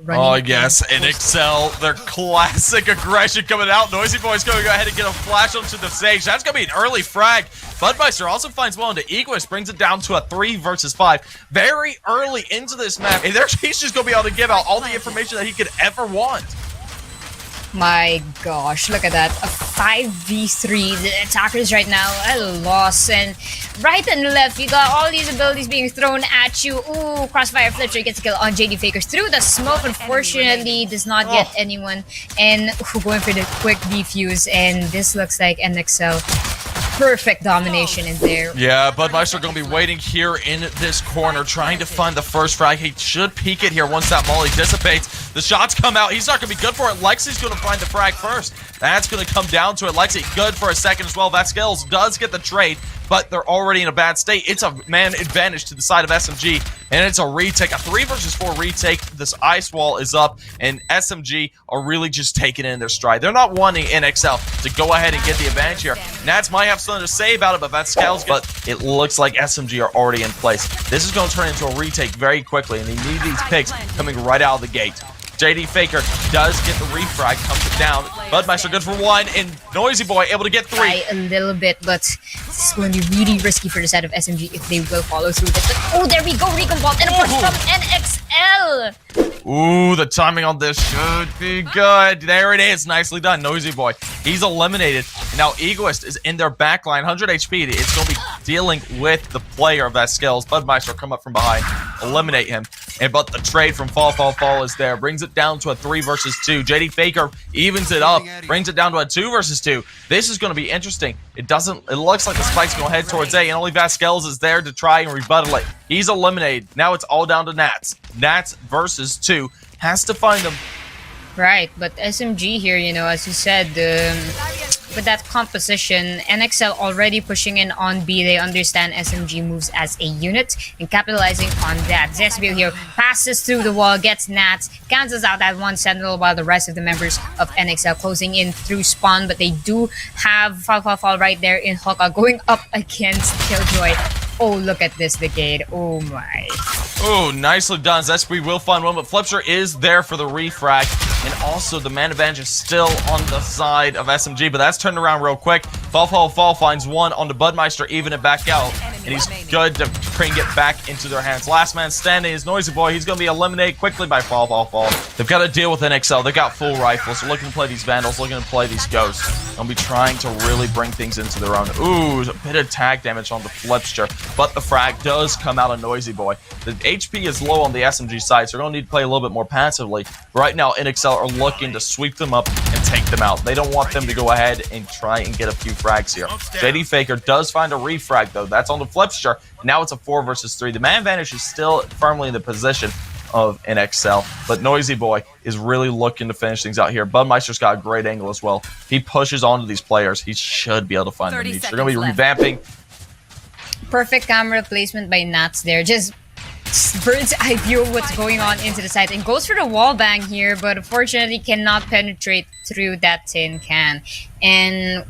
running. Oh yes, NXL, their classic aggression coming out. Noisy Boy's going to go ahead and get a flash onto the stage. That's going to be an early frag. Budmeister also finds well into Egoist, brings it down to a 3 versus 5. Very early into this map, and he's just going to be able to give out all the information that he could ever want. My gosh, look at that. A 5v3. The attackers right now at a loss. And right and left, you got all these abilities being thrown at you. Ooh, Crossfire Flipster gets a kill on JD Fakers through the smoke. Unfortunately, does not get anyone. And going for the quick defuse. And this looks like NXL. Perfect domination in there. Yeah, Budmeister going to be waiting here in this corner, trying to find the first frag. He should peek it here once that molly dissipates. The shots come out. He's not going to be good for it. Lexi's going to find the frag first. That's going to come down to it. Lexi good for a second as well. Vasquez does get the trade, but they're already in a bad state. It's a man advantage to the side of SMG, and it's a retake. A 3 versus 4 retake. This ice wall is up, and SMG are really just taking it in their stride. They're not wanting NXL to go ahead and get the advantage here. Nats might have something to say about it, but Vasquez, but it looks like SMG are already in place. This is going to turn into a retake very quickly, and they need these picks coming right out of the gate. JD Faker does get the refrag, comes it down. Budmeister good for 1, and Noisy Boy able to get 3. Try a little bit, but this is going to be really risky for the side of SMG if they will follow through this. But, oh, there we go, Recon Vault, and a push from NXL! Ooh, the timing on this should be good. There it is. Nicely done, Noisy Boy. He's eliminated. Now, Egoist is in their backline, 100 HP. It's going to be dealing with the player of that skills. Budmeister come up from behind, eliminate him. But the trade from Fall is there. Brings it down to a 3 versus 2. JD Faker evens it up, brings it down to a 2 versus 2. This is going to be interesting. It looks like the spike's going to head towards A, and only Vasquez is there to try and rebuttal it. He's eliminated. Now it's all down to Nats. Nats versus 2. Has to find them. Right, but SMG here, you know, as you said, with that composition, NXL already pushing in on B. They understand SMG moves as a unit and capitalizing on that. Zesbil here passes through the wall, gets Nats, cancels out that one Sentinel while the rest of the members of NXL closing in through spawn, but they do have Fall right there in Hawka going up against Killjoy. Oh, look at this Decade. Oh my. Oh, nicely done. Zesby will find one, but Flipster is there for the refrag. And also, the man advantage is still on the side of SMG, but that's turned around real quick. Fall finds one on the Budmeister, even it back out. And he's good to try and get back into their hands. Last man standing is Noisy Boy. He's going to be eliminated quickly by Fall. They've got to deal with NXL. They've got full rifles. They're looking to play these Vandals, looking to play these Ghosts. They'll be trying to really bring things into their own. Ooh, a bit of tag damage on the Flipster, but the frag does come out of Noisy Boy. The HP is low on the SMG side, so they're going to need to play a little bit more passively. Right now, NXL are looking to sweep them up and take them out. They don't want them to go ahead and try and get a few frags here. JD Faker does find a refrag, though. That's on the Flipster. Now it's a 4 versus 3. The man advantage is still firmly in the position of NXL, but Noisy Boy is really looking to finish things out here. Budmeister's got a great angle as well. He pushes onto these players. He should be able to find them niche. They're going to be revamping. Perfect camera placement by Nats there. Just bird's eye view of what's going on into the side, and goes for the wall bang here, but unfortunately cannot penetrate through that tin can. And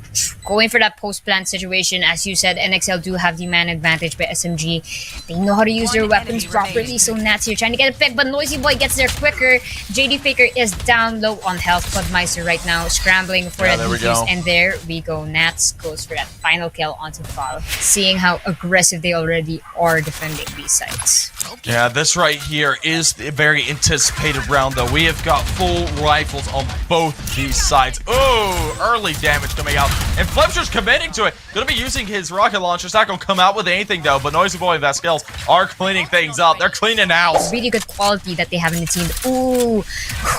going for that post-plant situation, as you said, NXL do have the man advantage by SMG. They know how to use their weapons properly, so Nats here trying to get a pick, but Noisy Boy gets there quicker. JD Faker is down low on health. Budmeister right now scrambling for that defuse, and there we go. Nats goes for that final kill onto Fall, seeing how aggressive they already are defending these sites. Yeah, this right here is a very anticipated round, though. We have got full rifles on both these sides. Oh, early damage coming out, and Flipster's committing to it. Gonna be using his rocket launcher. It's not gonna come out with anything, though, but Noisy Boy and Vasquez are cleaning things up. They're cleaning house. Really good quality that they have in the team. Ooh,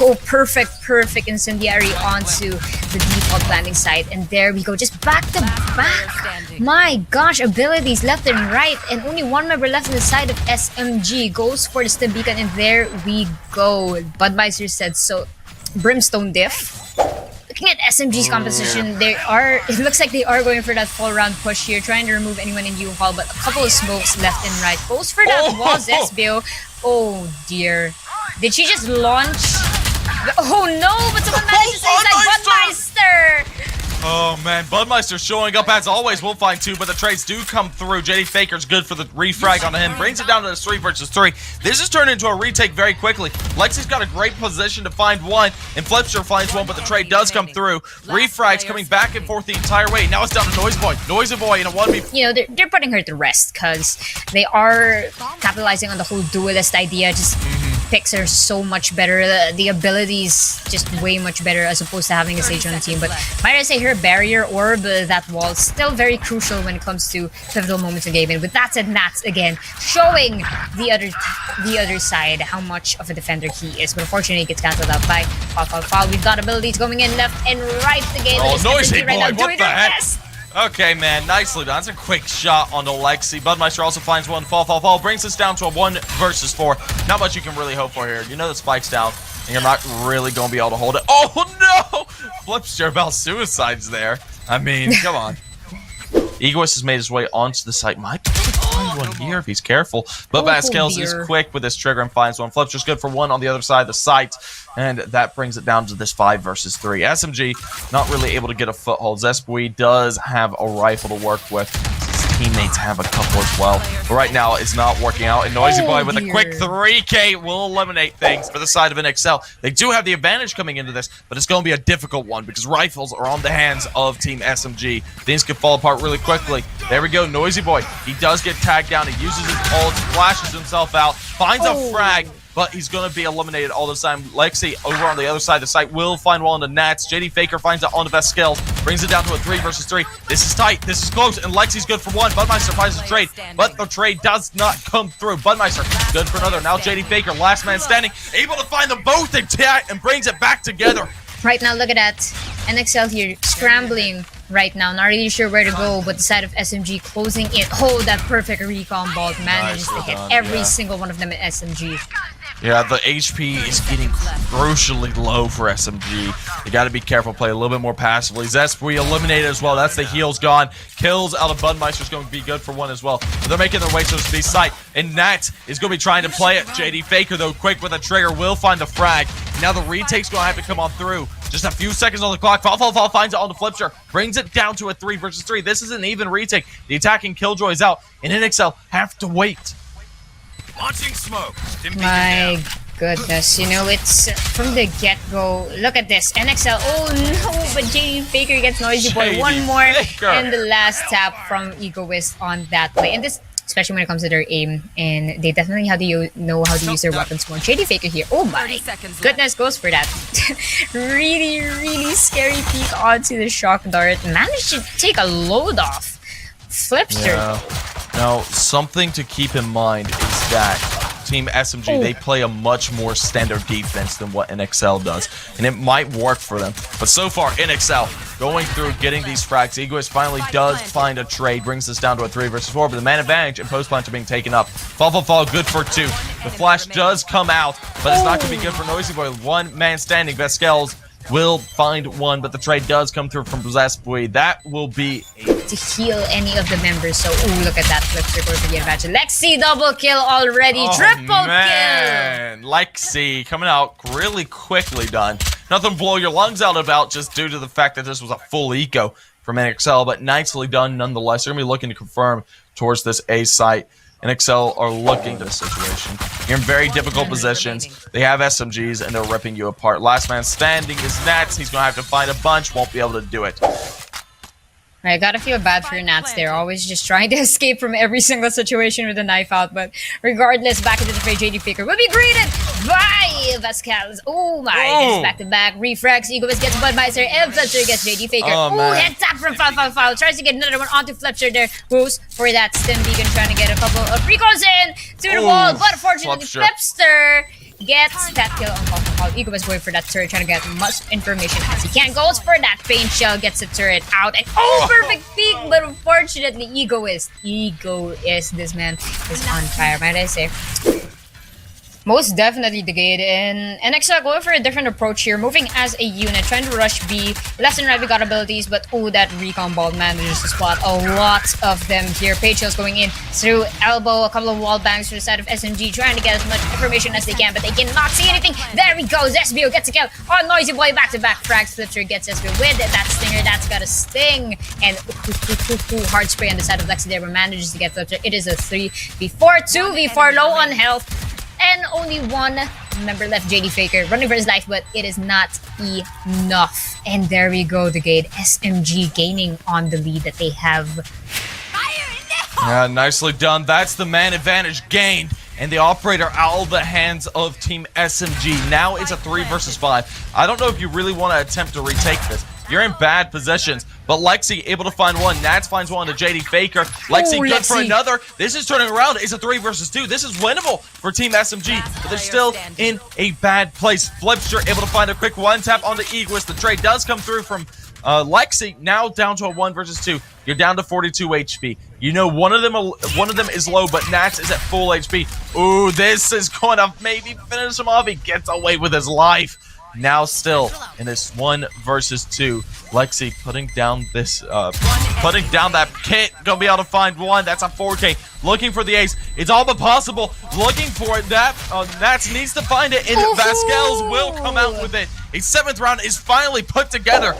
oh, perfect incendiary onto the default landing site, and there we go, just back to back. My gosh, abilities left and right, and only one member left on the side of SMG. Goes for the stim beacon, and there we go. Budmeister said so. Brimstone diff. Looking at SMG's composition, it looks like they are going for that full round push here, trying to remove anyone in U-Haul, but a couple of smokes left and right. Goes for that wall, Zesbio. Oh dear. Did she just launch? Oh no, but someone managed to save that Budmeister! Oh man, Budmeister showing up as always. We'll find 2, but the trades do come through. JD Faker's good for the refrag on him. Brings it down to this 3 versus 3. This is turned into a retake very quickly. Lexi's got a great position to find 1, and Flipster finds 1, but the trade does come through. Refrags coming back and forth the entire way. Now it's down to Noisy Boy. Noisy Boy in a 1v. You know, they're putting her to rest because they are capitalizing on the whole duelist idea. Just picks are so much better. The abilities just way much better as opposed to having a Sage on the team. But might I say her barrier orb, that wall, still very crucial when it comes to pivotal moments in game. And with that said, Nats again showing the other side how much of a defender he is. But unfortunately, he gets cancelled out by Fall. We've got abilities going in left and right. The game Oh, is Noisy right Boy, now, what the heck? Okay, man, nicely done. That's a quick shot onto Lexi. Budmeister also finds 1. Fall. Brings us down to a 1 versus 4. Not much you can really hope for here. You know the spike's down, and you're not really going to be able to hold it. Oh, no! Flipster about suicides there. I mean, come on. Egoist has made his way onto the site. Might find 1 here if he's careful. But Vasquez is quick with his trigger and finds 1. Flipster's good for 1 on the other side of the site. And that brings it down to this 5 versus 3. SMG not really able to get a foothold. Zespui does have a rifle to work with. His teammates have a couple as well. But right now it's not working out. And Noisy Boy with a quick 3K will eliminate things for the side of NXL. They do have the advantage coming into this, but it's going to be a difficult one because rifles are on the hands of Team SMG. Things could fall apart really quickly. There we go, Noisy Boy. He does get tagged down. He uses his ult, flashes himself out, finds a frag, but he's going to be eliminated all the time. Lexi over on the other side of the site will find 1 on the Nats. JD Faker finds it on the Vasquez, brings it down to a 3 versus 3. This is tight, this is close, and Lexi's good for 1. Budmeister finds the trade, but the trade does not come through. Budmeister good for another. Now JD Faker, last man standing, able to find them both and brings it back together. Right now, look at that. NXL here scrambling right now. Not really sure where to go, but the side of SMG closing in. Oh, that perfect recon ball manages to hit every single one of them at SMG. Yeah, the HP is getting crucially low for SMG. You got to be careful, play a little bit more passively. Zespui eliminated as well. That's the heals gone. Kills out of Budmeister's going to be good for 1 as well. But they're making their way to the site. And Nat is going to be trying to play it. JD Faker, though, quick with a trigger, will find the frag. Now the retake's going to have to come on through. Just a few seconds on the clock. Fall finds it on the Flipster. Brings it down to a 3 versus 3. This is an even retake. The attacking Killjoy is out. And NXL have to wait. Launching smoke. My goodness, you know, it's from the get-go. Look at this. NXL, oh no, but JD Faker gets Noisy Boy. 1 more. And the last tap from Egoist on that play. And this, especially when it comes to their aim, and they definitely know how to use their weapons more. JD Faker here. Oh my goodness, goes for that. really scary peek onto the shock dart. Managed to take a load off. Flipster. Yeah. Now, something to keep in mind is that Team SMG, they play a much more standard defense than what NXL does, and it might work for them. But so far, NXL going through, getting these frags. Egoist finally does find a trade, brings us down to a 3 versus 4, but the man advantage and post punch are being taken up. Fall, good for 2. The flash does come out, but it's not going to be good for Noisy Boy. 1 man standing. Vasquez will find 1, but the trade does come through from Prizepool. That will be to heal any of the members. So, ooh, look at that Flipster going for the advantage. Lexi double kill already. Triple kill. Lexi coming out really quickly done. Nothing to blow your lungs out about just due to the fact that this was a full eco from NXL, but nicely done nonetheless. They're going to be looking to confirm towards this A site. NXL are looking at this situation. You're in very difficult positions. They have SMGs, and they're ripping you apart. Last man standing is Nats. He's going to have to find a bunch. Won't be able to do it. I gotta feel bad for Nats. They're always just trying to escape from every single situation with a knife out. But regardless, back into the fray, JD Faker will be greeted by Vasquez. Oh my, gets back-to-back. Refrags, Egoist gets Budmeister, and Flipster gets JD Faker. Oh, head tap from Fall. Tries to get another one onto Flipster there. Goes for that Stim Beacon, trying to get a couple of recalls in through the wall. But unfortunately, Flipster gets that kill on Fall. Egoist going for that turret, trying to get much information as he can. Goes for that paint shell, gets the turret out, and perfect peek, but unfortunately, Egoist, this man is on fire, might I say. Most definitely the Gate, and NXL going for a different approach here, moving as a unit, trying to rush B. Left and right we got abilities, but oh, that recon ball manages to spot a lot of them here. Page Hill's going in through elbow, a couple of wall bangs to the side of SMG, trying to get as much information as they can, but they cannot see anything. There he goes, SBO gets a kill on Noisy Boy, back-to-back frags. Flipster gets SBO with that stinger, that's got a sting, and hard spray on the side of Lexi there, but manages to get Flipster. It is a 3v4, 2v4, low on health. And only one member left, JD Faker, running for his life, but it is not enough. And there we go, the Gate. SMG gaining on the lead that they have. Yeah, nicely done. That's the man advantage gained. And the operator out of the hands of Team SMG. Now it's a 3 versus 5. I don't know if you really want to attempt to retake this. You're in bad positions, but Lexi able to find one. Nats finds one to JD Faker. Lexi good for another. This is turning around. It's a 3 versus 2. This is winnable for Team SMG, but they're still in a bad place. Flipster able to find a quick one tap on the Egoist. The trade does come through from Lexi, now down to a 1 versus 2. You're down to 42 HP. You know one of them is low, but Nats is at full HP. Ooh, this is going to maybe finish him off. He gets away with his life. Now still in this 1 versus 2. Lexi putting down this, putting down that kit. Gonna be able to find one. That's a 4K. Looking for the ace. It's all but possible. Looking for it. Nats needs to find it, and Vasquez will come out with it. A 7th round is finally put together.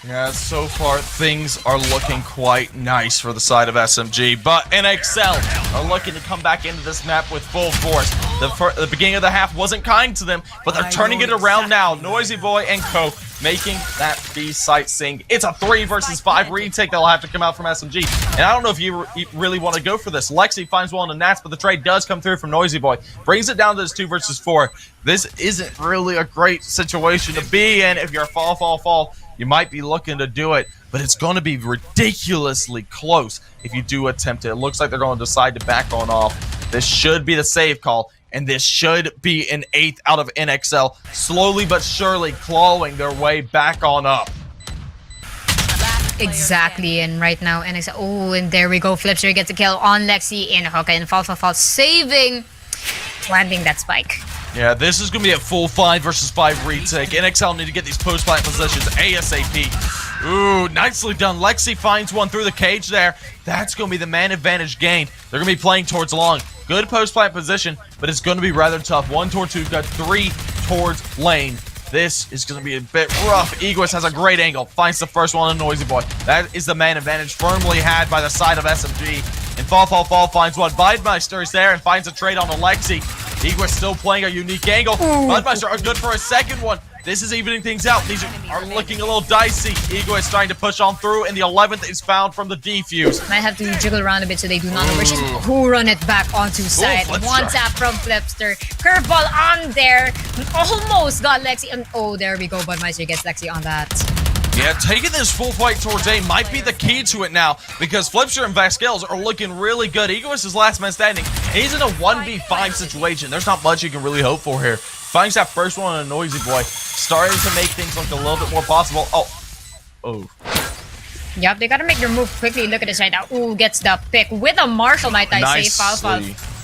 Yeah, so far things are looking quite nice for the side of SMG, but NXL are looking to come back into this map with full force. The beginning of the half wasn't kind to them, but they're turning it around now. Noisy Boy and Co. making that B site sing. It's a 3 versus 5 retake that'll have to come out from SMG. And I don't know if you really want to go for this. Lexi finds one to Nats, but the trade does come through from Noisy Boy. Brings it down to this 2 versus 4. This isn't really a great situation to be in. If you're fall, you might be looking to do it, but it's going to be ridiculously close if you do attempt it. It looks like they're going to decide to back on off. This should be the save call, and this should be an 8th out of NXL, slowly but surely clawing their way back on up. Exactly, and right now NXL, oh, and there we go, Flipster gets a kill on Lexi in Hoka, and fall, saving, landing that spike. Yeah, this is going to be a full 5 versus 5 retake. NXL need to get these post-plant positions ASAP. Ooh, nicely done. Lexi finds one through the cage there. That's going to be the man advantage gained. They're going to be playing towards long. Good post-plant position, but it's going to be rather tough. 1 towards 2, got 3 towards lane. This is going to be a bit rough. Egoist has a great angle. Finds the first one on Noisy Boy. That is the man advantage firmly had by the side of SMG. And fall finds one. Budmeister is there and finds a trade on Alexi. Egoist still playing a unique angle. Budmeister are good for a second one. This is evening things out. These are looking a little dicey. Egoist trying to push on through, and the 11th is found from the defuse. Might have to jiggle around a bit so they do not know where she's. Who run it back onto side. One tap from Flipster. Curveball on there. Almost got Lexi. And oh, there we go. Budmeister gets Lexi on that. Yeah, taking this full fight towards A might be the key to it now, because Flipster and Vasquez are looking really good. Egoist is last man standing. He's in a 1v5 situation. There's not much you can really hope for here. Finds that first one on a Noisy Boy. Starting to make things look a little bit more possible. Oh. Yep, they gotta make their move quickly. Look at this right now. Ooh, gets the pick with a Marshall, might I say.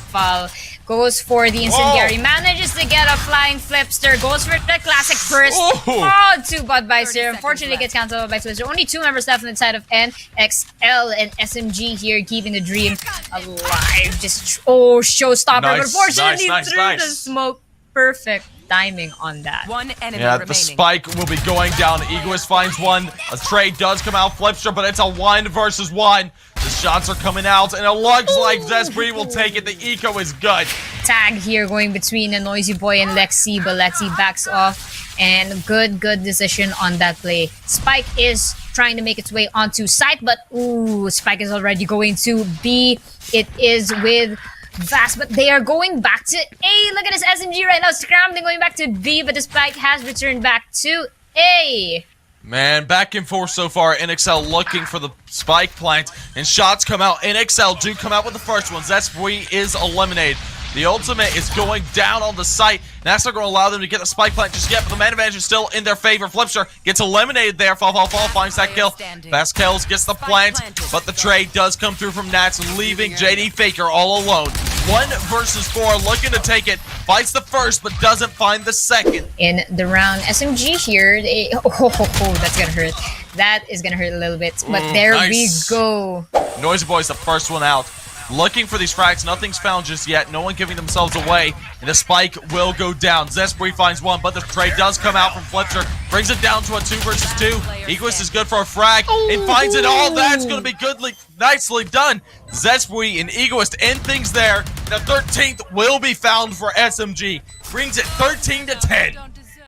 Foul. Goes for the incendiary. Manages to get a flying Flipster. Goes for the classic burst. To Budmeister. Unfortunately, gets cancelled by Flipster. Only 2 members left on the side of NXL and SMG here, keeping the dream alive. Just showstopper. But unfortunately, through the smoke. Perfect timing on that. One enemy remaining. remaining. The spike will be going down. Egoist finds one. A trade does come out. Flipster, but it's a 1 versus 1. The shots are coming out, and it looks like Zespri will take it. The eco is good. Tag here going between a Noisy Boy and Lexi, but Lexi backs off. And good decision on that play. Spike is trying to make its way onto site, but Spike is already going to B. It is with Vast, but they are going back to A. Look at this SMG right now scrambling, going back to B, but the spike has returned back to A. Man, back and forth so far. NXL looking for the spike plant, and shots come out. NXL do come out with the first one. Zespri is eliminated. The ultimate is going down on the site, and that's not going to allow them to get the spike plant just yet, but the man advantage is still in their favor. Flipster gets eliminated there. Fall finds that kill. Vasquez gets the plant, but the trade does come through from Nats, leaving JD Faker all alone. 1 versus 4, looking to take it. Fights the first, but doesn't find the second. In the round, SMG here, that's gonna hurt. That is gonna hurt a little bit, but there nice. we go. Noisy Boy's the first one out. Looking for these frags, nothing's found just yet. No one giving themselves away, and the spike will go down. Zespri finds one, but the trade does come out from Flipster. Brings it down to a 2 versus 2. Egoist is good for a frag, and finds it all. That's going to be nicely done. Zespri and Egoist end things there. The 13th will be found for SMG. Brings it 13 to 10.